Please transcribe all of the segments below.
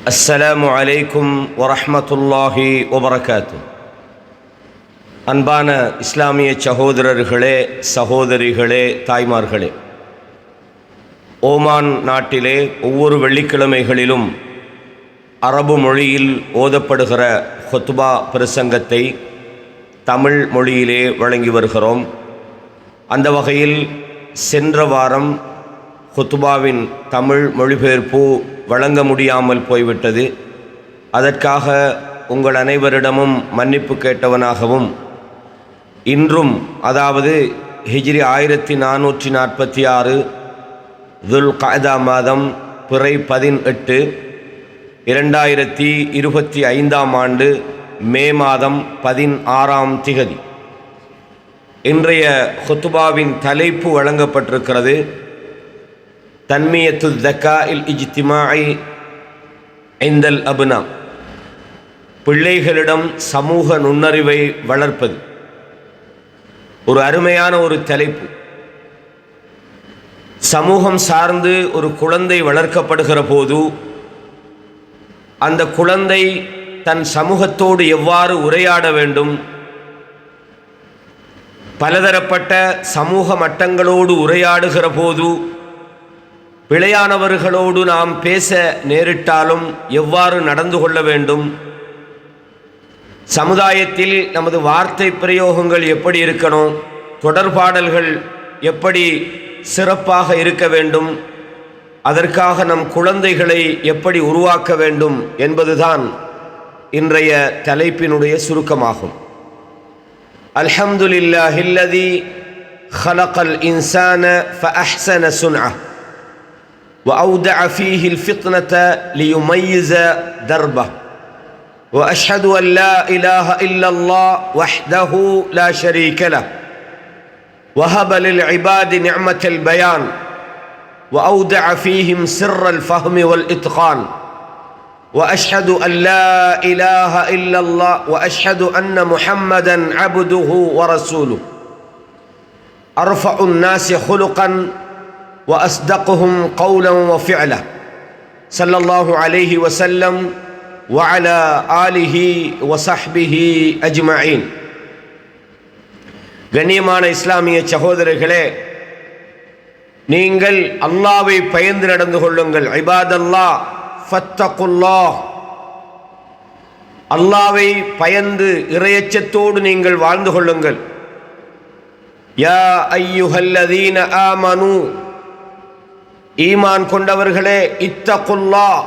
அஸ்ஸலாமு அலைக்கும் வரஹ்மத்துல்லாஹி வபரகாத்துஹ். அன்பான இஸ்லாமிய சகோதரர்களே, சகோதரிகளே, தாய்மார்களே, ஓமான் நாட்டிலே ஒவ்வொரு வெள்ளிக்கிழமைகளிலும் அரபு மொழியில் ஓதப்படுகிற ஹுத்பா பிரசங்கத்தை தமிழ் மொழியிலே வழங்கி வருகிறோம். அந்த வகையில் சென்ற வாரம் ஹுத்பாவின் தமிழ் மொழிபெயர்ப்பு வழங்க முடியாமல் போய்விட்டது. அதற்காக உங்கள் அனைவரிடமும் மன்னிப்பு கேட்டவனாகவும், இன்றும் அதாவது ஹிஜ்ரி 1446 துல் கஅதா மாதம் பிறை 18 2025 ஆண்டு மே மாதம் 16ஆம் திகதி இன்றைய ஹுத்பாவின் தலைப்பு வழங்கப்பட்டிருக்கிறது. தன்மியத்து ஸகாஇல் இஜ்திமாஇ இந்தல் அப்னா, பிள்ளைகளிடம் சமூக நுண்ணறிவை வளர்ப்பது. ஒரு அருமையான ஒரு தலைப்பு. சமூகம் சார்ந்து ஒரு குழந்தை வளர்க்கப்படுகிற போது அந்த குழந்தை தன் சமூகத்தோடு எவ்வாறு உரையாட வேண்டும், பலதரப்பட்ட சமூக மட்டங்களோடு உரையாடுகிற போது பிழையானவர்களோடு நாம் பேச நேரிட்டாலும் எவ்வாறு நடந்து கொள்ள வேண்டும், சமுதாயத்தில் நமது வார்த்தை பிரயோகங்கள் எப்படி இருக்கணும், தொடர்பாடல்கள் எப்படி சிறப்பாக இருக்க வேண்டும், அதற்காக நம் குழந்தைகளை எப்படி உருவாக்க வேண்டும் என்பதுதான் இன்றைய தலைப்பினுடைய சுருக்கமாகும். அல்ஹம்துலில்லாஹில்லதி خلقல் இன்சான فأحسن صنعه وأودع فيه الفطنة ليميز دربه وأشهد أن لا إله إلا الله وحده لا شريك له وهب للعباد نعمة البيان وأودع فيهم سر الفهم والإتقان وأشهد أن لا إله إلا الله وأشهد أن محمدا عبده ورسوله أرفع الناس خلقا وأصدقهم قولا وفعلا صلى الله عليه وسلم وعلى آله وصحبه أجمعين. கண்ணியமான இஸ்லாமிய சகோதரர்களே, நீங்கள் அல்லாஹ்வை பயந்து நடந்து கொள்ளுங்கள். இபாதல்லாஹ் ஃபத்தகுல்லாஹ், அல்லாஹ்வை பயந்து இறையச்சத்தோடு நீங்கள் வாழ்ந்து கொள்ளுங்கள். யா அய்யுஹல்லதீன ஆமனு, ஈமான் கொண்டவர்களே, இத்தகுல்லாஹ்,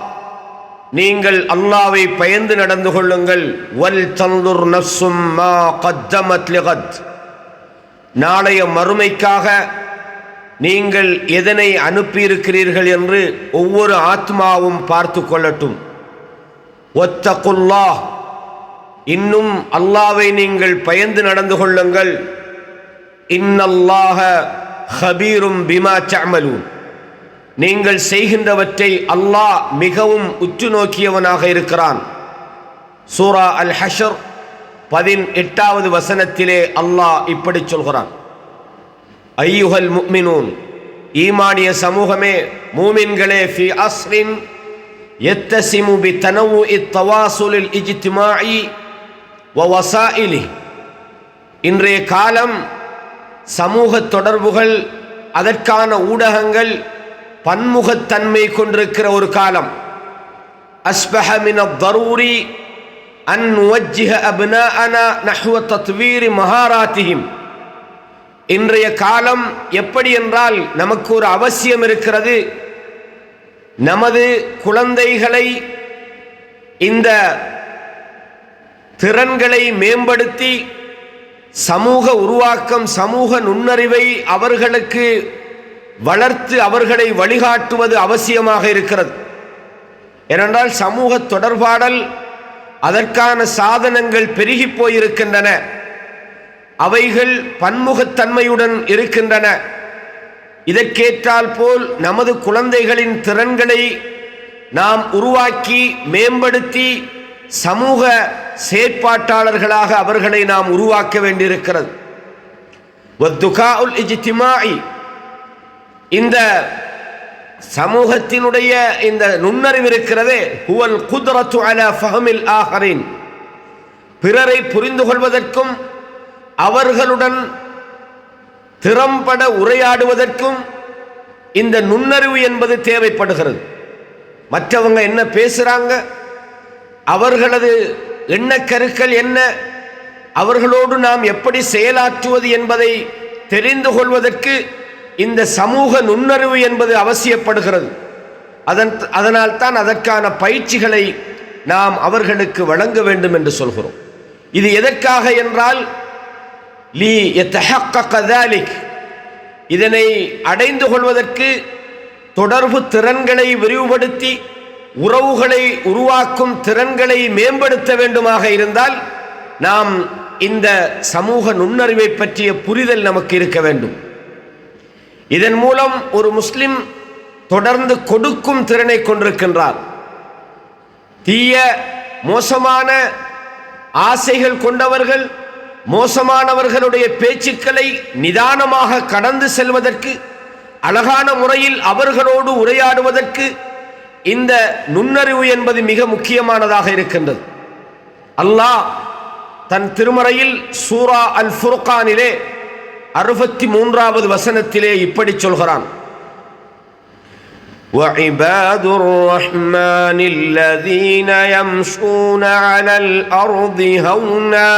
நீங்கள் அல்லாஹ்வை பயந்து நடந்து கொள்ளுங்கள். வல் தன்துர் நஃப்ஸும் மா கத்தமத் லிகத், நாளைய மறுமைக்காக நீங்கள் எதனை அனுப்பியிருக்கிறீர்கள் என்று ஒவ்வொரு ஆத்மாவும் பார்த்து கொள்ளட்டும். வத்தகுல்லாஹ், இன்னும் அல்லாஹ்வை நீங்கள் பயந்து நடந்து கொள்ளுங்கள். இன்னல்லாஹ ஹபீரும் பிமா தஅமலூன், நீங்கள் செய்கின்றவற்றை அல்லாஹ் மிகவும் உற்று நோக்கியவனாக இருக்கிறான். சூரா அல் ஹஷ்ர் 18வது வசனத்திலே அல்லாஹ் இப்படி சொல்கிறான். ஐயுஹல் முஃமினூன், ஈமானிய சமூகமே, மூமின்களே, ஃபி அஸ்ரின் யத்தஸிமு பிதனவுஇ தவாசுலில் இஜ்திமாஇ வ வஸாயிலி, இன்றைய காலம் சமூக தொடர்புகள், அதற்கான ஊடகங்கள் பன்முகத்தன்மை கொண்டிருக்கிற ஒரு காலம். அஸ்பஹ மினத் தரூரி அன் நுவஜ்ஜிஹ அப்னாஅனா நஹ்வ தத்வீரி மஹாராத்திஹிம், இன்றைய காலம் எப்படி என்றால் நமக்கு ஒரு அவசியம் இருக்கிறது. நமது குழந்தைகளை இந்த திறன்களை மேம்படுத்தி சமூக உருவாக்கம், சமூக நுண்ணறிவை அவர்களுக்கு வளர்த்து அவர்களை வழிகாட்டுவது அவசியமாக இருக்கிறது. ஏனென்றால் சமூக தொடர்பாடல், அதற்கான சாதனங்கள் பெருகி போயிருக்கின்றன. அவைகள் பன்முகத்தன்மையுடன் இருக்கின்றன. இதற்கேற்றால் போல் நமது குழந்தைகளின் திறன்களை நாம் உருவாக்கி மேம்படுத்தி சமூக செயற்பாட்டாளர்களாக அவர்களை நாம் உருவாக்க வேண்டியிருக்கிறது. வத்துகாஉல் இஜ்திமாஇ, இந்த சமூகத்தினுடைய இந்த நுண்ணறிவு இருக்கிறதே, ஹுவல் குத்ரத்து அலா ஃபஹ்மில் ஆஹரின், பிறரை புரிந்து கொள்வதற்கும் அவர்களுடன் திறம்பட உரையாடுவதற்கும் இந்த நுண்ணறிவு என்பது தேவைப்படுகிறது. மற்றவங்க என்ன பேசுறாங்க, அவர்களது எண்ணக்கருக்கள் என்ன, அவர்களோடு நாம் எப்படி செயலாற்றுவது என்பதை தெரிந்து கொள்வதற்கு இந்த சமூக நுண்ணறிவு என்பது அவசியப்படுகிறது. அதனால் தான் அதற்கான பயிற்சிகளை நாம் அவர்களுக்கு வழங்க வேண்டும் என்று சொல்கிறோம். இது எதற்காக என்றால், லி யத்தஹக்கக ذلك, இதனை அடைந்து கொள்வதற்கு தொடர்பு திறன்களை விரிவுபடுத்தி உறவுகளை உருவாக்கும் திறன்களை மேம்படுத்த வேண்டுமாக இருந்தால் நாம் இந்த சமூக நுண்ணறிவை பற்றிய புரிதல் நமக்கு இருக்க வேண்டும். இதன் மூலம் ஒரு முஸ்லிம் தொடர்ந்து கொடுக்கும் திறனை கொண்டிருக்கின்றார். தீய மோசமான ஆசைகள் கொண்டவர்கள், மோசமானவர்களுடைய பேச்சுக்களை நிதானமாக கடந்து செல்வதற்கு, அழகான முறையில் அவர்களோடு உரையாடுவதற்கு இந்த நுண்ணறிவு என்பது மிக முக்கியமானதாக இருக்கின்றது. அல்லாஹ் தன் திருமறையில் சூரா அல் ஃபுர்கானிலே 63வது வசனத்திலே இப்படி சொல்கிறான்: وَعِبَادُ الرَّحْمَنِ الَّذِينَ يَمْشُونَ عَلَى الْأَرْضِ هَوْنًا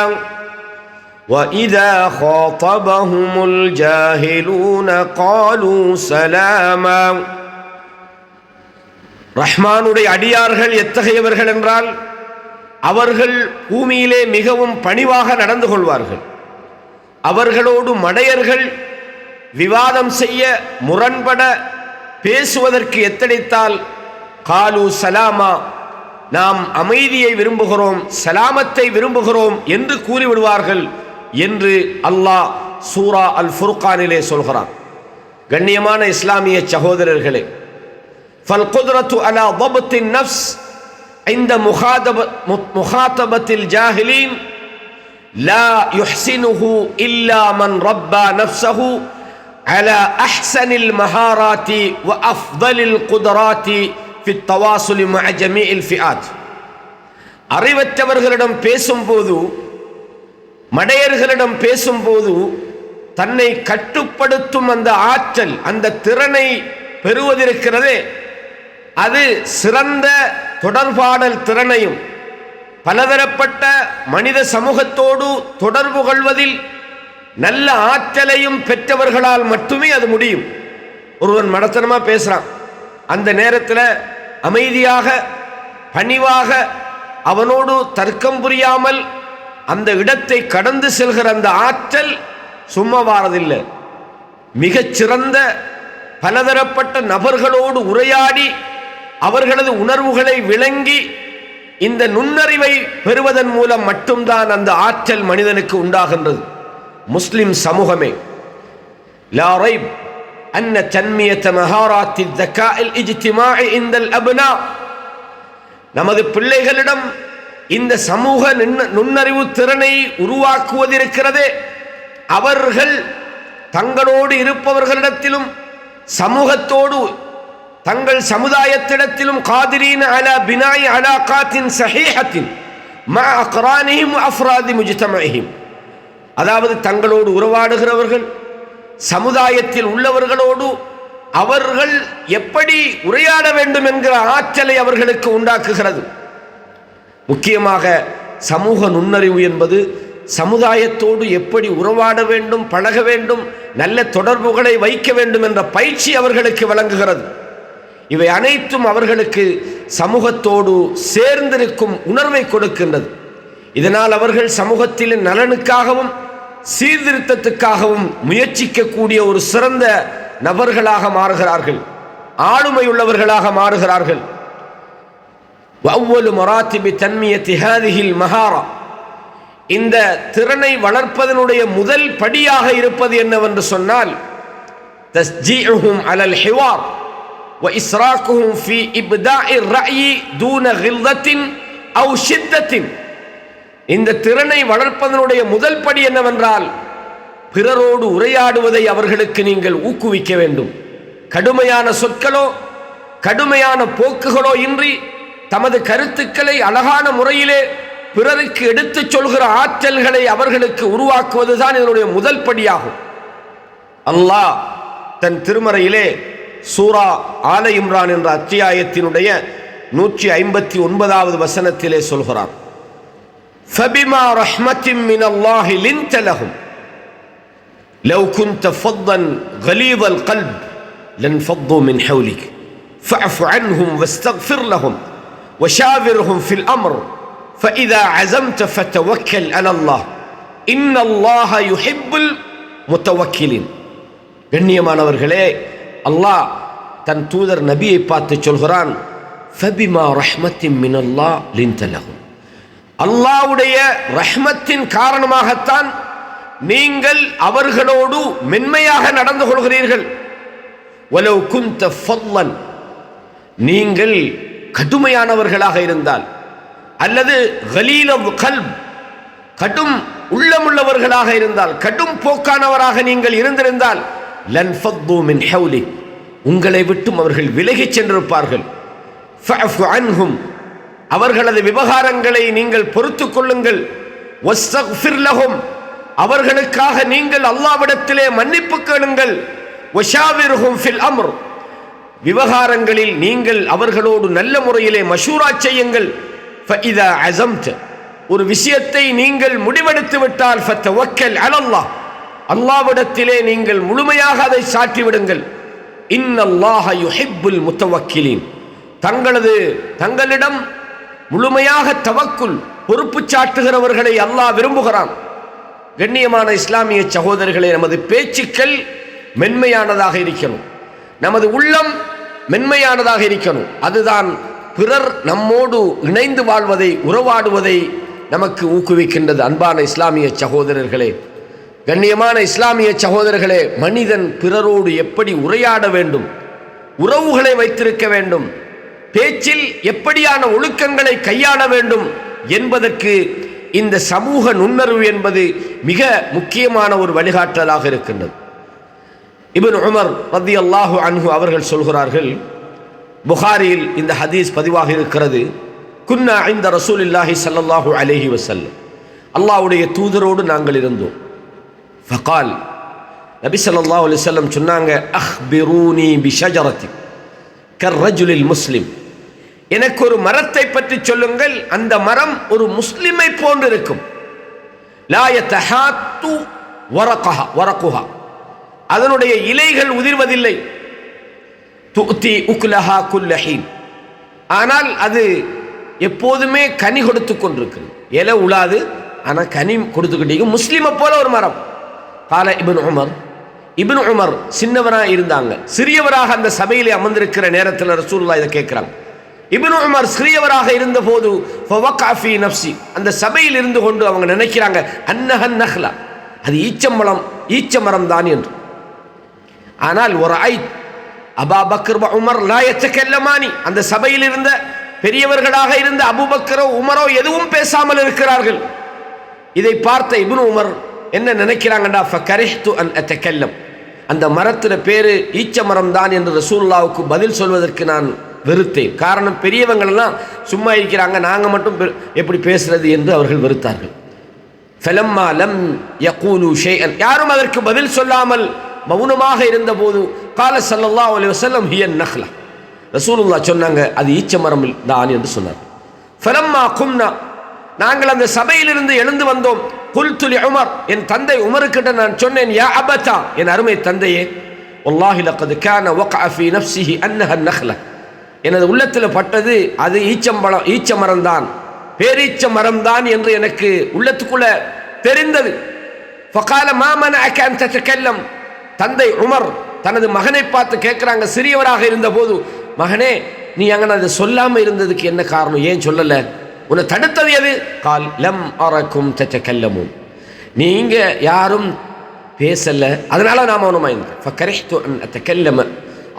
وَإِذَا خَاطَبَهُمُ الْجَاهِلُونَ قَالُوا سَلَامًا. ரஹ்மானுடைய அடியார்கள் எத்தகையவர்கள் என்றால், அவர்கள் பூமியிலே மிகவும் பணிவாக நடந்து கொள்வார்கள். அவர்களோடு மடையர்கள் விவாதம் செய்ய, முரண்பட பேசுவதற்கு எத்தனைத்தால் காலு சலாமா, நாம் அமைதியை விரும்புகிறோம், சலாமத்தை விரும்புகிறோம் என்று கூறிவிடுவார்கள் என்று அல்லாஹ் சூரா அல் ஃபுர்கானிலே சொல்கிறான். கண்ணியமான இஸ்லாமிய சகோதரர்களே, فالقدرة على ضبط النفس عند مخاطبة الجاهلين لا يحسنه إلا من ربى نفسه على أحسن المهارات وأفضل القدرات في التواصل مع جميع الفئات. அறிவற்றவர்களிடம் பேசும்போது, மடையர்களிடம் பேசும்போது தன்னை கட்டுப்படுத்தும் அந்த ஆற்றல், அந்த திறனை பெறுவதிருக்கிறதே, அது சிறந்த தொடர்பாடல் திறனையும் பலதரப்பட்ட மனித சமூகத்தோடு தொடர்பு கொள்வதில் நல்ல ஆற்றலையும் பெற்றவர்களால் மட்டுமே அது முடியும். ஒருவன் மடத்தனமா பேசுறான், அந்த நேரத்தில் அமைதியாக பணிவாக அவனோடு தர்க்கம் புரியாமல் அந்த இடத்தை கடந்து செல்கிற அந்த ஆற்றல் சும்மா வாரதில்லை. மிகச்சிறந்த பலதரப்பட்ட நபர்களோடு உரையாடி அவர்களது உணர்வுகளை விளங்கி இந்த நுண்ணறிவை பெறுவதன் மூலம் மட்டும்தான் அந்த ஆற்றல் மனிதனுக்கு உண்டாகின்றது. முஸ்லிம் சமூகமே, லா ரைப் அன்ன தன்மியத மஹாராத்தி ذكاء الاجتماعي عند الابناء, நமது பிள்ளைகளிடம் இந்த சமூக நுண்ணறிவு திறனை உருவாக்குவதிருக்கிறதே, அவர்கள் தங்களோடு இருப்பவர்களிடத்திலும் சமூகத்தோடு தங்கள் சமுதாயத்திடத்திலும் காதிரீன அலா பினாய் அலாகாத்தின் சஹீஹத்தின் மா அக்ரானிஹிம் அஃப்ராதி முஜ்தமஇஹிம், அதாவது தங்களோடு உறவாடுகிறவர்கள், சமுதாயத்தில் உள்ளவர்களோடு அவர்கள் எப்படி உரையாட வேண்டும் என்கிற ஆற்றலை அவர்களுக்கு உண்டாக்குகிறது. முக்கியமாக சமூக நுண்ணறிவு என்பது சமுதாயத்தோடு எப்படி உறவாட வேண்டும், பழக வேண்டும், நல்ல தொடர்புகளை வைக்க வேண்டும் என்ற பயிற்சி அவர்களுக்கு வழங்குகிறது. இவை அனைத்தும் அவர்களுக்கு சமூகத்தோடு சேர்ந்திருக்கும் உணர்வை கொடுக்கின்றது. இதனால் அவர்கள் சமூகத்தின் நலனுக்காகவும் சீர்திருத்தத்துக்காகவும் முயற்சிக்கக்கூடிய ஒரு சிறந்த நபர்களாக மாறுகிறார்கள், ஆளுமையுள்ளவர்களாக மாறுகிறார்கள். வஅவ்வலு மராத்திபி தன்மியத்தி ஹாதிஹில் மஹாரா, இந்த திறனை வளர்ப்பதனுடைய முதல் படியாக இருப்பது என்னவென்று சொன்னால், தஸ்ஜீஉஹும் அலல் ஹிவார் வ இஸ்ராக்குஹும் ஃபீ இப்தாஇர் ரஅயி தூன கில்தத்தின் அவ் ஷித்தத்தின். இந்த திறனை வளர்ப்பதனுடைய முதல் படி என்னவென்றால், பிறரோடு உரையாடுவதை அவர்களுக்கு நீங்கள் ஊக்குவிக்க வேண்டும். கடுமையான சொற்களோ கடுமையான போக்குகளோ இன்றி தமது கருத்துக்களை அழகான முறையிலே பிறருக்கு எடுத்துச் சொல்கிற ஆற்றல்களை அவர்களுக்கு உருவாக்குவதுதான் இதனுடைய முதல் படியாகும். அல்லாஹ் தன் திருமறையிலே சூரா ஆல இம்ரான் என்ற அத்தியாயத்தினுடைய 159வது வசனத்திலே சொல்கிறார், فَبِمَا رَحْمَةٍ مِّنَ اللَّهِ لِنْتَ لَهُمْ لَوْ كُنْتَ فَظًّا غَلِيظَ الْقَلْبِ لَانفَضُّوا مِنْ حَوْلِكَ فَاعْفُ عَنْهُمْ وَاسْتَغْفِرْ لَهُمْ وَشَاوِرْهُمْ فِي الْأَمْرِ فَإِذَا عَزَمْتَ فَتَوَكَّلْ عَلَى اللَّهِ إِنَّ اللَّهَ يُحِبُّ الْمُتَوَكِّلِينَ. கண்ணியமானவர்களே, அல்லாஹ் தன் தூதர் நபியை பார்த்து சொல்கிறான், ஃபபிமா ரஹ்மத்தின் மினல்லாஹ் லின்த லஹும். அல்லாஹ்வுடைய ரஹ்மத்தின் காரணமாகத்தான் நீங்கள் அவர்களோடு மென்மையாக நடந்து கொள்கிறீர்கள். வலவ் குன்த ஃபல்லன், நீங்கள் கடுமையானவர்களாக இருந்தால், அல்லது கலீலல் கல்ப், கடும் உள்ளமுள்ளவர்களாக இருந்தால், கடும் போக்கானவராக நீங்கள் இருந்திருந்தால், லன்ஃபத்து மின் ஹவுலிக், உங்களை விட்டும் அவர்கள் விலகிச் சென்றிருப்பார்கள். ஃபஅஃபு அன்ஹும், அவர்களது விவகாரங்களை நீங்கள் பொறுத்து கொள்ளுங்கள். வஸ்தக்ஃபிர் லஹும், அவர்களுக்காக நீங்கள் அல்லாஹ்விடத்திலே மன்னிப்பு கேளுங்கள். வஷாவிர்ஹும் ஃபில் அம்ர், விவகாரங்களில் நீங்கள் அவர்களோடு நல்ல முறையிலே மஷூரா செய்யுங்கள். ஃபஇதா அஸம்த, ஒரு விஷயத்தை நீங்கள் முடிவெடுத்து விட்டால், ஃபதவக்கல் அலல்லாஹ், அல்லாஹ்விடத்திலே நீங்கள் முழுமையாக அதை சாற்றி விடுங்கள். இன்னல்லாஹ யுஹிப்புல் முத்தவக்கிலீன், தங்களிடம் முழுமையாக தவக்குல் பொறுப்பு சாட்டுகிறவர்களை அல்லாஹ் விரும்புகிறான். கண்ணியமான இஸ்லாமிய சகோதரர்களே, நமது பேச்சுக்கள் மென்மையானதாக இருக்கணும், நமது உள்ளம் மென்மையானதாக இருக்கணும். அதுதான் பிறர் நம்மோடு இணைந்து வாழ்வதை, உறவாடுவதை நமக்கு ஊக்குவிக்கின்றது. அன்பான இஸ்லாமிய சகோதரர்களே, கண்ணியமான இஸ்லாமிய சகோதரர்களே, மனிதன் பிறரோடு எப்படி உரையாட வேண்டும், உறவுகளை வைத்திருக்க வேண்டும், பேச்சில் எப்படியான ஒழுக்கங்களை கையாள வேண்டும் என்பதற்கு இந்த சமூக நுண்ணறிவு என்பது மிக முக்கியமான ஒரு வழிகாட்டலாக இருக்கின்றது. இப்னு உமர் ரலியல்லாஹு அன்ஹு அவர்கள் சொல்கிறார்கள், புகாரியில் இந்த ஹதீஸ் பதிவாக இருக்கிறது, குன்னா இன்த ரசூலில்லாஹி ஸல்லல்லாஹு அலைஹி வஸல்லம், அல்லாஹ்வுடைய தூதரோடு நாங்கள் இருந்தோம். ஃபகால், நபி ஸல்லல்லாஹு அலைஹி வஸல்லம் சொன்னாங்க, அக்பிரூனி பிஷஜரத்தி கர்ரஜுலில் முஸ்லிம், எனக்கு ஒரு மரத்தை பற்றி சொல்லுங்கள், அந்த மரம் ஒரு முஸ்லிமை போன்று இருக்கும். லா யதஹாத்து வரகுஹா, அதனுடைய இலைகள் உதிர்வதில்லை. துத்தி உக்லஹா குல்ல ஹீன், ஆனால் அது எப்போதுமே கனி கொடுத்து கொண்டிருக்கிறது. இலை உலாது, ஆனால் கனி கொடுத்துக்கிட்டே முஸ்லிமை போல ஒரு மரம். கால இப்னு உமர் சின்னவராக இருந்தாங்க, சிறியவராக அந்த சபையிலே அமர்ந்திருக்கிற நேரத்தில் ரசூலுல்லாஹ் இதை கேட்கிறாங்க. இப்னு உமர் சிறியவராக இருந்த போது ஃபவகா ஃபீ நஃப்ஸி, அந்த சபையில் இருந்து கொண்டு அவங்க நினைக்கிறாங்க, அன்னஹன் நஹ்லா, அது ஈச்சமரம் தான் என்று. ஆனால் ஒரு அபா பக்கர் உமர் லா யத்தகல்லமானி, அந்த சபையில் இருந்த பெரியவர்களாக இருந்த அபூபக்கரோ உமரோ எதுவும் பேசாமல் இருக்கிறார்கள். இதை பார்த்த இப்னு உமர் என்ன நினைக்கிறாங்கடா, ஃபகரிஹ்து அன் அத்தகல்லம், அந்த மரத்துல பேரு ஈச்ச மரம் தான் என்று ரசூலுல்லாஹ்வுக்கு பதில் சொல்வதற்கு நான் வெறுத்தேன். காரணம், பெரியவங்கள் எல்லாம் சும்மா இருக்கிறாங்க, நாங்க மட்டும் எப்படி பேசுறது என்று அவர்கள் வெறுத்தார்கள். ஃபலம்மா லம் யகூலு ஷைஅன், யாரும் அதற்கு பதில் சொல்லாமல் மௌனமாக இருந்தபோது, கால ஸல்லல்லாஹு அலைஹி வஸல்லம் ஹியன் நஹ்லா, ரசூலுல்லாஹ் சொன்னாங்க, அது ஈச்ச மரம் தான் என்று சொன்னார். ஃபலம்மா கும்னா, நாங்கள் அந்த சபையிலிருந்து எழுந்து வந்தோம். குல்து லி உமர், என் தந்தை உமருக்கிட்ட நான் சொன்னேன், யா அபதா, என் அருமை தந்தையே, வல்லாஹி லக்கத் கான வகஅ ஃபீ நஃப்ஸிஹி அன்னஹா நஹ்லா, எனது உள்ளத்தில் பட்டது அது ஈச்ச மரம் தான், பேரீச்ச மரம் தான் என்று எனக்கு உள்ளத்துக்குள்ள தெரிந்தது. ஃபகால மா மனஅக அன் ததகல்லம், தந்தை உமர் தனது மகனை பார்த்து கேட்கிறாங்க, சிறியவராக இருந்த போது, மகனே நீ அங்கே அதை சொல்லாமல் இருந்ததுக்கு என்ன காரணம், ஏன் சொல்லலை, உன்னை தடுத்தது எது? கால் லம் அரக்கும் ததகல்லமும், நீங்க யாரும் பேசல, அதனால நான் மௌனமாயிருந்தேன். ஃபகரிஹ்து அன் அத்தகல்லம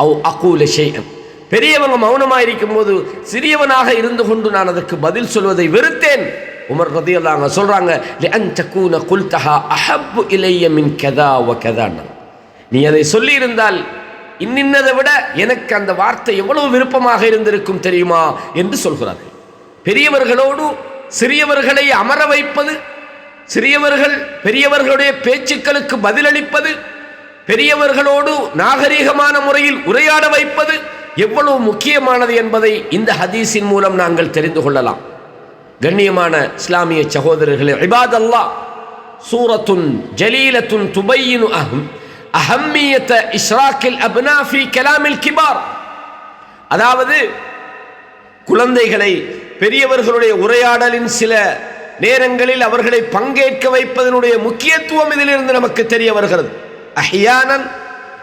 அவ் அகூல ஷைஅன், பெரியவங்க மௌனமாக இருக்கும் போது சிறியவனாக இருந்து கொண்டு நான் அதற்கு பதில் சொல்வதை வெறுத்தேன். உமர் ரலியல்லாஹு அன்ஹு சொல்றாங்க, லிஅன் தகூன குல்தஹா அஹப்பு இலைய மின் கதா வ கதா, நீ அதை சொல்லி இருந்தால் இன்னின்னதை விட எனக்கு அந்த வார்த்தை எவ்வளவு விருப்பமாக இருந்திருக்கும் தெரியுமா என்று சொல்கிறார்கள். பெரியவர்களோடு சிறியவர்களை அமர வைப்பது, சிறியவர்கள் பெரியவர்களுடைய பேச்சுக்களுக்கு பதிலளிப்பது, பெரியவர்களோடு நாகரீகமான முறையில் உரையாட வைப்பது எவ்வளவு முக்கியமானது என்பதை இந்த ஹதீஸின் மூலம் நாங்கள் தெரிந்து கொள்ளலாம். கண்ணியமான இஸ்லாமிய சகோதரர்களே, இபாதல்லாஹ், சூரத்துன் ஜலீலத்துன் துபையினு அஹம்மியத இஸ்ராக்கில் அப்னா ஃபீ கலாமில் கிபார். அதாவது குழந்தைகளை பெரியவர்களுடைய உரையாடலின் சில நேரங்களில் அவர்களை பங்கேற்க வைப்பதனுடைய முக்கியத்துவம் இதிலிருந்து நமக்கு தெரிய வருகிறது. அஹ்யானன்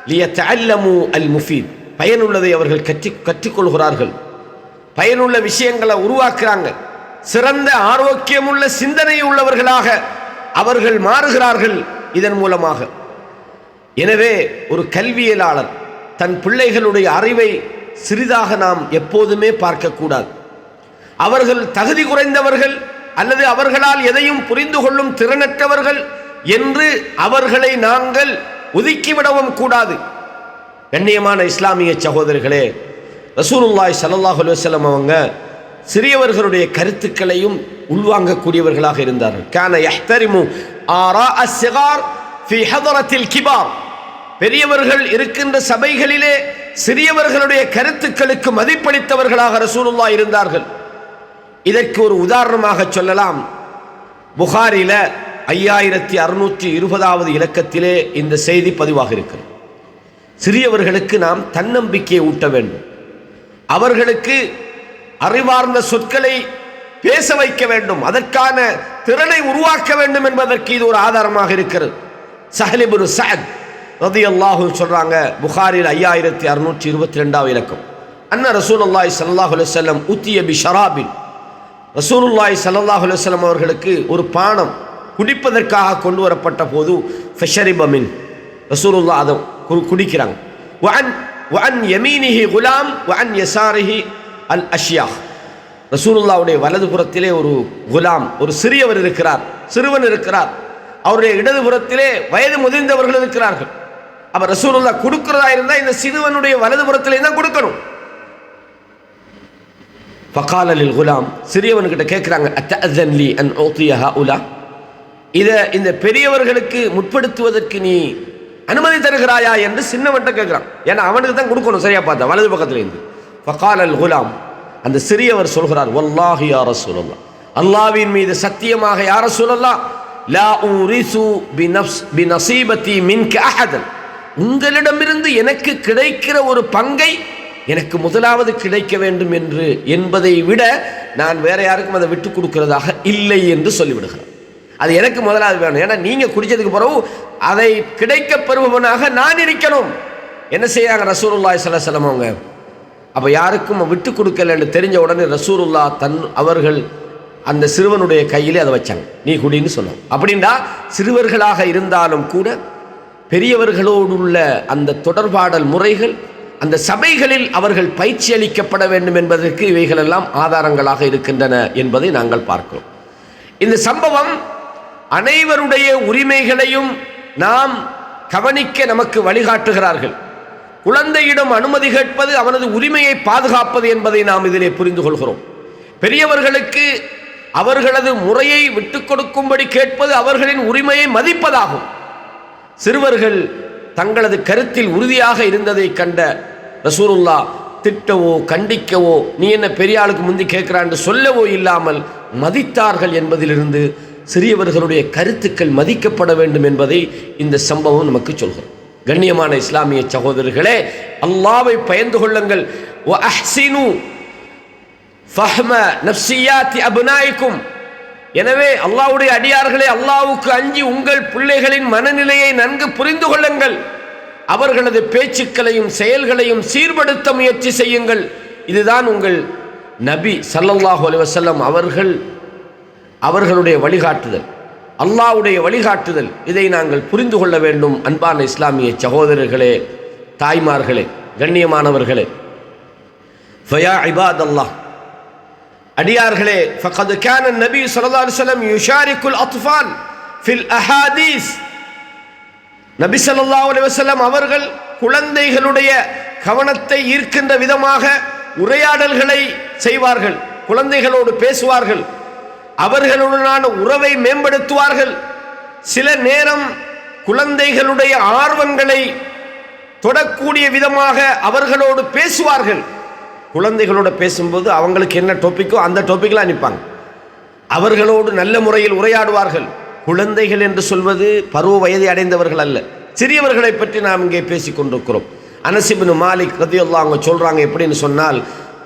லியதஅல்லமு அல் முஃபீத், பயனுள்ளதை அவர்கள் கற்றுக்கொள்கிறார்கள், பயனுள்ள விஷயங்களை உருவாக்குறாங்க, சிறந்த ஆரோக்கியமுள்ள சிந்தனை உள்ளவர்களாக அவர்கள் மாறுகிறார்கள் இதன் மூலமாக. எனவே ஒரு கல்வியலாளர் தன் பிள்ளைகளுடைய அறிவை சிறிதாக நாம் எப்போதுமே பார்க்கக்கூடாது. அவர்கள் தகுதி குறைந்தவர்கள் அல்லது அவர்களால் எதையும் புரிந்து கொள்ளும் திறனற்றவர்கள் என்று அவர்களை நாங்கள் ஒதுக்கிவிடவும் கூடாது. கண்ணியமான இஸ்லாமிய சகோதரர்களே, ரசூலுல்லாஹி ஸல்லல்லாஹு அலைஹி வஸல்லம் அவங்க சிறியவர்களுடைய கருத்துக்களையும் உள்வாங்கக்கூடியவர்களாக இருந்தார்கள். கான யஹ்தரிமு ஆரா அஸ்ஸிகார் ஃபீ ஹதரத்தில் கிபார், பெரியவர்கள் இருக்கின்ற சபைகளிலே சிறியவர்களுடைய கருத்துக்களுக்கு மதிப்பளித்தவர்களாக ரசூலுல்லாஹ் இருந்தார்கள். இதற்கு ஒரு உதாரணமாக சொல்லலாம். புகாரில 5620வது இலக்கத்திலே இந்த செய்தி பதிவாக இருக்கிறது. சிறியவர்களுக்கு நாம் தன்னம்பிக்கையை ஊட்ட வேண்டும், அவர்களுக்கு அறிவார்ந்த சொற்களை பேச வைக்க வேண்டும், அதற்கான திறனை உருவாக்க வேண்டும் என்பதற்கு இது ஒரு ஆதாரமாக இருக்கிறது. சஹல் இப்னு சஅத் ரலியல்லாஹு சொல்றாங்க, புகாரில் 5622வது இலக்கம், அன்ன ரசூலுல்லாஹி ஸல்லல்லாஹு அலைஹி வஸல்லம் உத்திய பி ஷராபின், ரசூலுல்லாஹி ஸல்லல்லாஹு அலைஹி வஸல்லம் அவர்களுக்கு ஒரு பானம் குடிப்பதற்காக கொண்டு வரப்பட்ட போது ஃபஷரிப மின், ரசூலுல்லாஹ் அதை குடிக்கிறாங்க. வஅன் யமீனிஹி குலாம் வஅன் யசாரிஹி அல் அஷ்யாஹ், ரசூலுல்லாஹ்வுடைய வலதுபுறத்திலே ஒரு குலாம், ஒரு சிறியவர் இருக்கிறார், சிறுவன் இருக்கிறார், அவருடைய இடதுபுறத்திலே வயது முதிர்ந்தவர்கள் இருக்கிறார்கள். அப்ப ரசூலுல்லாஹ் கொடுக்கிறதா இருந்தா இந்த சிறுவனுடைய வலதுபுறத்திலே தான் கொடுக்கணும். ஃபகால லில் குலாம், சிறியவன்கிட்ட கேட்கிறாங்க, அத்தஅஸன் லி அன் ஊதிய ஹாஉலா, இந்த பெரியவர்களுக்கு முற்படுத்துவதற்கு நீ அனுமதி தருகிறாயா என்று சின்னவன்கிட்ட கேட்கிறான். ஏன்னா அவனுக்கு தான் கொடுக்கணும், சரியா பார்த்தா வலது பக்கத்துல இருந்து. ஃபகால அல் குலாம், அந்த சிறியவர் சொல்கிறார், வல்லாஹி யா ரசூலல்லாஹ், அல்லாஹ்வின் மீது சத்தியமாக யா ரசூலல்லாஹ், லா உரிசு பினஸீபதி மின்க அஹதன், உங்களிடமிருந்து எனக்கு கிடைக்கிற ஒரு பங்கை எனக்கு முதலாவது கிடைக்க வேண்டும் என்பதை விட நான் வேற யாருக்கும் அதை விட்டு கொடுக்கிறதாக இல்லை என்று சொல்லிவிடுகிறார். அது எனக்கு முதலாவது வேணும், ஏன்னா நீங்க குடிச்சதுக்கு பிறகு அதை கிடைக்க பெறுபவனாக நான் இருக்கணும். என்ன செய்யாங்க ரசூலுல்லாஹி ஸல்லல்லாஹு அலைஹி வஸல்லம் அவங்க, அப்ப யாருக்கும் விட்டு கொடுக்கலன்னு தெரிஞ்ச உடனே ரசூலுல்லாஹ் அவர்கள் அந்த சிறுவனுடைய கையிலே அதை வச்சாங்க, நீ குடின்னு சொன்னாங்க. அப்படின்னா சிறுவர்களாக இருந்தாலும் கூட பெரியவர்களோடு உள்ள அந்த தொடர்பாடல் முறைகள், அந்த சபைகளில் அவர்கள் பயிற்சி அளிக்கப்பட வேண்டும் என்பதற்கு இவைகளெல்லாம் ஆதாரங்களாக இருக்கின்றன என்பதை நாங்கள் பார்க்கிறோம். இந்த சம்பவம் அனைவருடைய உரிமைகளையும் நாம் கவனிக்க நமக்கு வழிகாட்டுகிறார்கள். குழந்தையிடம் அனுமதி கேட்பது அவனது உரிமையை பாதுகாப்பது என்பதை நாம் இதிலே புரிந்து கொள்கிறோம். பெரியவர்களுக்கு அவர்களது முறையை விட்டுக் கொடுக்கும்படி கேட்பது அவர்களின் உரிமையை மதிப்பதாகும். சிறுவர்கள் தங்களது கருத்தில் உறுதியாக இருந்ததை கண்ட ரசூலுல்லாஹ் திட்டவோ கண்டிக்கவோ நீ என்ன பெரிய ஆளுக்கு முந்தி கேட்கிறான்னு சொல்லவோ இல்லாமல் மதித்தார்கள் என்பதிலிருந்து சிறியவர்களுடைய கருத்துக்கள் மதிக்கப்பட வேண்டும் என்பதை இந்த சம்பவம் நமக்கு சொல்கிறது. கண்ணியமான இஸ்லாமிய சகோதரர்களே, அல்லாஹ்வை பயந்து கொள்ளுங்கள். வஅஹ்சினு ஃபஹ்ம நஃப்ஸியாத்தி அப்னாயிக்கும், எனவே அல்லாஹ்வுடைய அடியார்களே, அல்லாஹ்வுக்கு அஞ்சி உங்கள் பிள்ளைகளின் மனநிலையை நன்கு புரிந்து கொள்ளுங்கள், அவர்களது பேச்சுக்களையும் செயல்களையும் சீர்படுத்த முயற்சி செய்யுங்கள். இதுதான் உங்கள் நபி ஸல்லல்லாஹு அலைஹி வஸல்லம் அவர்களுடைய வழிகாட்டுதல், அல்லாஹ்வுடைய வழிகாட்டுதல். இதை நாங்கள் புரிந்து கொள்ள வேண்டும். அன்பான இஸ்லாமிய சகோதரர்களே, தாய்மார்களே, கண்ணியமானவர்களே, ஃபயா இபாதல்லாஹ், அடியார்களே, ஃபகத் கான நபி ஸல்லல்லாஹு அலைஹி வஸல்லம் யுஷாரிகுல் அத்ஃபால் ஃபில் அஹாதீஸ், நபி ஸல்லல்லாஹு அலைஹி வஸல்லம் அவர்கள் குழந்தைகளுடைய கவனத்தை ஈர்க்கின்ற விதமாக உரையாடல்களை செய்வார்கள், குழந்தைகளோடு பேசுவார்கள், அவர்களுடனான உறவை மேம்படுத்துவார்கள். சில நேரம் குழந்தைகளுடைய ஆர்வங்களை தொடக்கூடிய விதமாக அவர்களோடு பேசுவார்கள். குழந்தைகளோடு பேசும்போது அவங்களுக்கு என்ன டாபிக்கோ அந்த டாபிக்லாம் அனுப்பாங்க. அவர்களோடு நல்ல முறையில் உரையாடுவார்கள். குழந்தைகள் என்று சொல்வது பருவ வயதை அடைந்தவர்கள் அல்ல, சிறியவர்களை பற்றி நாம் இங்கே பேசிக் கொண்டிருக்கிறோம். அனஸ் இப்னு மாலிக் ரலியல்லாஹு அன்ஹு சொல்றாங்க, எப்படின்னு சொன்னால்,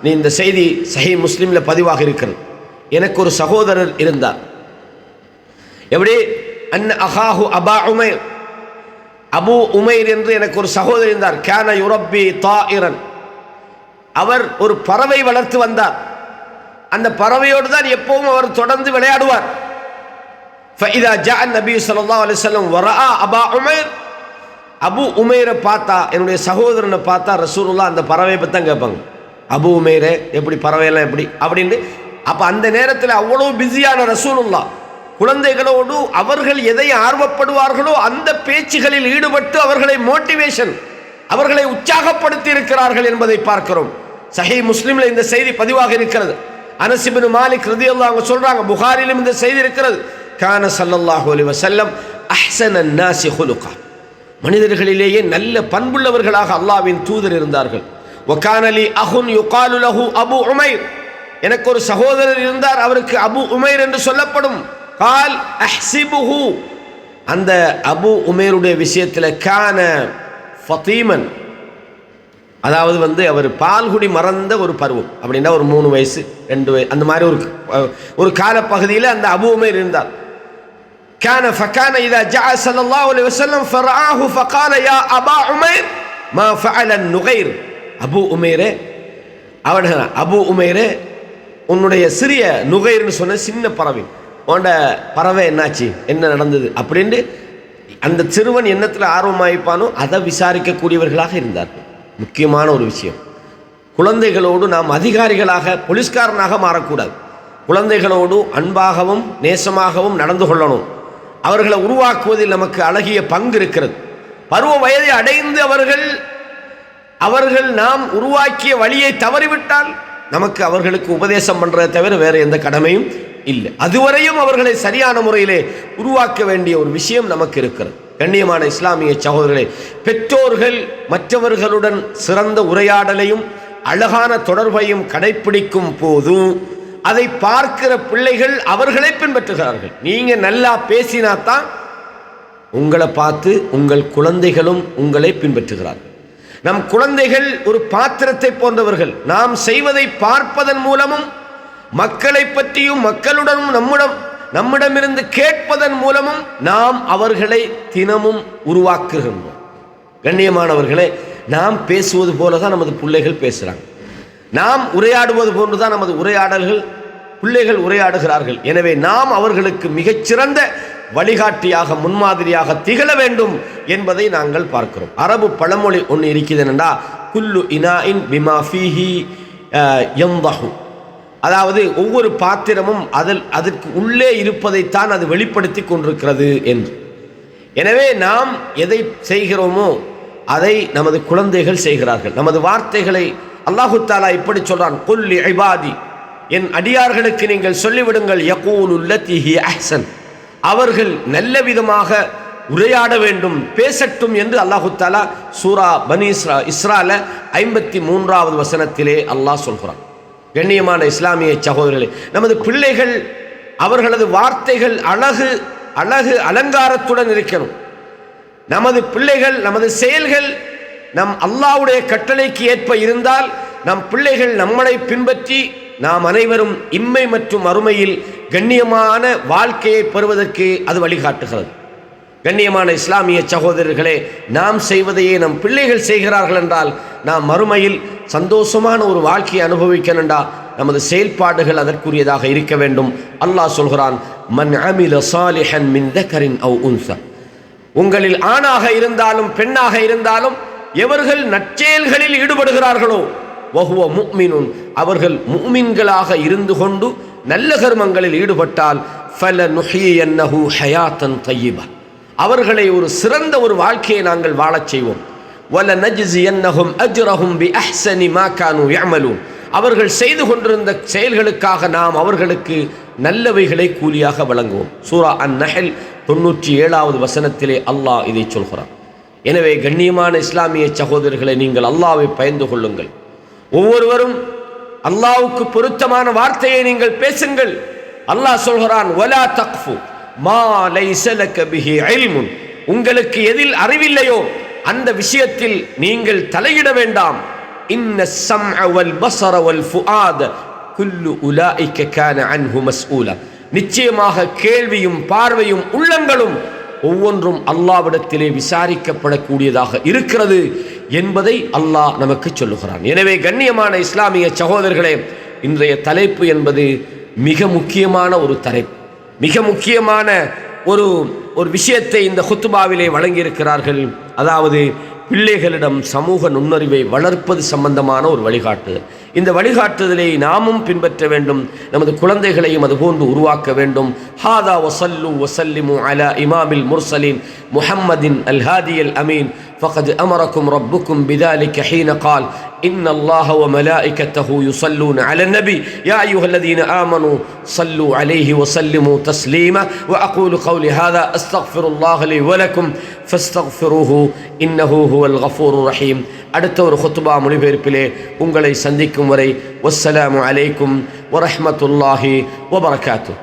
நீ இந்த செய்தி சஹீஹ் முஸ்லிம்ல பதிவாக இருக்கிறது. எனக்கு ஒரு சகோதரர் இருந்தார். எப்படி? அன் அஹாஹு அபா உமைர், அபு உமைர் என்று எனக்கு ஒரு சகோதரர் இருந்தார். கான யுரப்பி தாயிரன், அவர் ஒரு பறவை வளர்த்து வந்தார். அந்த பறவையோடு தான் எப்பவும் அவர் தொடர்ந்து விளையாடுவார். ஃபஇதா ஜாஅ நபி ஸல்லல்லாஹு அலைஹி வஸல்லம் வரஆ அபா உமைர், அபு உமைரை பார்த்தா, என்னுடைய சகோதரனை பார்த்தா ரசூலுல்லாஹ் அந்த பறவையை பற்றி தான் கேட்பாங்க. அபு உமைரே எப்படி, பறவையெல்லாம் எப்படி அப்படின்னு. அப்போ அந்த நேரத்தில் அவ்வளோ பிஸியான ரசூலுல்லாஹ் குழந்தைகளோடு அவர்கள் எதை ஆர்வப்படுவார்களோ அந்த பேச்சுகளில் ஈடுபட்டு அவர்களை மோட்டிவேஷன், அவர்களை உற்சாகப்படுத்தி இருக்கிறார்கள் என்பதை பார்க்கிறோம். சஹீஹ் முஸ்லிம்ல இந்த செய்தி பதிவாக இருக்கிறது. அனஸ் இப்னு மாலிக் ரலியல்லாஹு அன்ஹு சொல்றாங்க, புகாரிலும் இந்த செய்தி இருக்கிறது. கான ஸல்லல்லாஹு அலைஹி வஸல்லம் அஹ்ஸனன் நாஸி குலுகா, மனிதர்களிலேயே நல்ல பண்புள்ளவர்களாக அல்லாஹ்வின் தூதர் இருந்தார்கள். வகான லி அஹுன் யுகாலு லஹு அபு உமைர், எனக்கு ஒரு சகோதரர் இருந்தார், அவருக்கு அபு உமைர் என்று சொல்லப்படும். கால் அஹ்சிபுஹு, அந்த அபு உமைருடைய விஷயத்தில் கான ஃபதீமன், அதாவது அவர் பால்குடி மறந்த ஒரு பருவம், அப்படின்னா ஒரு 3 வயசு 2 வயசு அந்த மாதிரி ஒரு காலப்பகுதியில் அந்த அபு உமைர் இருந்தார். كان فكان إذا جاء صلى الله عليه وسلم فرآه فقال يا أبا عمير ما فعل النغير. அபு உமைரே, அபு உமைரே, உன்னுடைய சிறிய நுகைர்னு சொன்ன சின்ன பறவை, உன்னோட பறவை என்னாச்சு, என்ன நடந்தது அப்படின்னு அந்த சிறுவன் எண்ணத்தில் ஆர்வமாயிருப்பானோ அதை விசாரிக்கக்கூடியவர்களாக இருந்தார்கள். முக்கியமான ஒரு விஷயம், குழந்தைகளோடு நாம் அதிகாரிகளாக போலீஸ்காரனாக மாறக்கூடாது. குழந்தைகளோடு அன்பாகவும் நேசமாகவும் நடந்து கொள்ளணும். அவர்களை உருவாக்குவதில் நமக்கு அழகிய பங்கு இருக்கிறது. பருவ வயதை அடைந்து அவர்கள் நாம் உருவாக்கிய வழியை தவறிவிட்டால் நமக்கு அவர்களுக்கு உபதேசம் பண்றதை தவிர வேற எந்த கடமையும் இல்லை. அதுவரையும் அவர்களை சரியான முறையிலே உருவாக்க வேண்டிய ஒரு விஷயம் நமக்கு இருக்கிறது. கண்ணியமான இஸ்லாமிய சகோதரர்களே, பெற்றோர்கள் மற்றவர்களுடன் சிறந்த உரையாடலையும் அழகான தொடர்பையும் கடைப்பிடிக்கும் போது அதை பார்க்கிற பிள்ளைகள் அவர்களை பின்பற்றுகிறார்கள். நீங்க நல்லா பேசினாத்தான் உங்களை பார்த்து உங்கள் குழந்தைகளும் உங்களை பின்பற்றுகிறார்கள். நம் குழந்தைகள் ஒரு பாத்திரத்தை போன்றவர்கள். நாம் செய்வதை பார்ப்பதன் மூலமும் மக்களை பற்றியும் மக்களுடனும் நம்மிடமிருந்து கேட்பதன் மூலமும் நாம் அவர்களை தினமும் உருவாக்குகின்றோம். கண்ணியமானவர்களே, நாம் பேசுவது போல தான் நமது பிள்ளைகள் பேசுகிறாங்க. நாம் உரையாடுவது போன்றுதான் நமது உரையாடல்கள் பிள்ளைகள் உரையாடுகிறார்கள். எனவே நாம் அவர்களுக்கு மிகச்சிறந்த வழிகாட்டியாக முன்மாதிரியாக திகழ வேண்டும் என்பதை நாங்கள் பார்க்கிறோம். அரபு பழமொழி ஒன்று இருக்குது என்னண்டா, குல்லு இனாஇன் பிமா ஃபீஹி யம்தஹு, அதாவது ஒவ்வொரு பாத்திரமும் அதற்கு உள்ளே இருப்பதைத்தான் அது வெளிப்படுத்தி கொண்டிருக்கிறது என்று. எனவே நாம் எதை செய்கிறோமோ அதை நமது குழந்தைகள் செய்கிறார்கள். நமது வார்த்தைகளை அல்லாஹு தஆலா இப்படி சொல்றான், குல் இபாதி, என் அடியார்களுக்கு நீங்கள் சொல்லிவிடுங்கள், யகூலு அல்லதி ஹிய அஹ்ஸன், அவர்கள் நல்ல விதமாக உரையாட வேண்டும், பேசட்டும் என்று அல்லாஹு தஆலா சூரா பனி இஸ்ரால 53வது வசனத்திலே அல்லாஹ் சொல்கிறான். கண்ணியமான இஸ்லாமிய சகோதரர்களே, நமது பிள்ளைகள் அவர்களது வார்த்தைகள் அழகு அலங்காரத்துடன் இருக்கணும். நமது பிள்ளைகள் நமது செயல்கள் நம் அல்லாஹ்வுடைய கட்டளைக்கு ஏற்ப இருந்தால் நம் பிள்ளைகள் நம்மளை பின்பற்றி நாம் அனைவரும் இம்மை மற்றும் அருமையில் கண்ணியமான வாழ்க்கையை பெறுவதற்கு அது வழிகாட்டுகிறது. கண்ணியமான இஸ்லாமிய சகோதரர்களே, நாம் செய்வதையே நம் பிள்ளைகள் செய்கிறார்கள் என்றால் நாம் மறுமையில் சந்தோஷமான ஒரு வாழ்க்கையை அனுபவிக்கணும்டா நமது செயல்பாடுகள் அதற்குரியதாக இருக்க வேண்டும். அல்லாஹ் சொல்கிறான், மன் அமில சாலிஹன் மின் தக்கரின் அவ் உன்ஸா, உங்களில் ஆணாக இருந்தாலும் பெண்ணாக இருந்தாலும் எவர்கள் நற்செயல்களில் ஈடுபடுகிறார்களோ வஹுவ முஃமினுன், அவர்கள் முஃமின்களாக இருந்து கொண்டு நல்ல கர்மங்களில் ஈடுபட்டால் ஃபலனுஹியன்னஹு ஹயாத்தன் தய்யிபா, அவர்களை ஒரு சிறந்த ஒரு வாழ்க்கையை நாங்கள் வாழச் செய்வோம். وَلَنَجْزِيَنَّهُمْ أَجْرَهُمْ بِأَحْسَنِ مَا كَانُوا يَعْمَلُونَ அவர்கள் செய்து கொண்டிருந்த செயல்களுக்காக நாம் அவர்களுக்கு நல்லவைகளை கூலியாக வழங்குவோம். சூரா அன்-நஹல் 97வது வசனத்திலே அல்லாஹ் இதை சொல்கிறான். எனவே கண்ணியமான இஸ்லாமிய சகோதரர்களை, நீங்கள் அல்லாஹ்வை பயந்து கொள்ளுங்கள். ஒவ்வொருவரும் அல்லாஹ்வுக்கு பொருத்தமான வார்த்தையை நீங்கள் பேசுங்கள். அல்லாஹ் சொல்கிறான், வலா தக்ஃபு மா லைஸ லக பிஹி இல்முன், உங்களுக்கு எதில் அறிவில்லையோ அந்த விஷயத்தில் நீங்கள் தலையிட வேண்டாம். இன்ன ஸம்அ வல் பஸர வல் ஃபுஆத குல்லு உலாயிக கான அன்ஹு மஸ்ஊலா, நிச்சயமாக கேள்வியும் பார்வையும் உள்ளங்களும் ஒவ்வொன்றும் அல்லாஹ்விடத்திலே விசாரிக்கப்படக்கூடியதாக இருக்கிறது என்பதை அல்லாஹ் நமக்கு சொல்லுகிறான். எனவே கண்ணியமான இஸ்லாமிய சகோதரர்களே, இன்றைய தலைப்பு என்பது மிக முக்கியமான ஒரு தலைப்பு. மிக முக்கியமான ஒரு விஷயத்தை இந்த குத்துபாவிலே வழங்கியிருக்கிறார்கள். அதாவது பிள்ளைகளிடம் சமூக நுண்ணறிவை வளர்ப்பது சம்பந்தமான ஒரு வழிகாட்டுதல். இந்த வழிகாட்டுதலை நாமும் பின்பற்ற வேண்டும், நமது குழந்தைகளையும் அதுபோன்று உருவாக்க வேண்டும். ஹாதா வஸல்லு வஸல்லிமு அலா இமாமில் முர்சலின் முஹம்மதின் அல் ஹாதி அல் அமீன் فقد أمركم ربكم بذلك حين قال إن الله وملائكته يصلون على النبي يا أيها الذين آمنوا صلوا عليه وسلموا تسليما وأقول قولي هذا أستغفر الله لي ولكم فاستغفروه إنه هو الغفور الرحيم. அடுத்த ஒரு குத்பா மொழிபெயர்ப்பிலே உங்களை சந்திக்கும் வரை வஸ்ஸலாமு அலைக்கும் வரஹ்மத்துல்லாஹி வபரகாத்துஹு.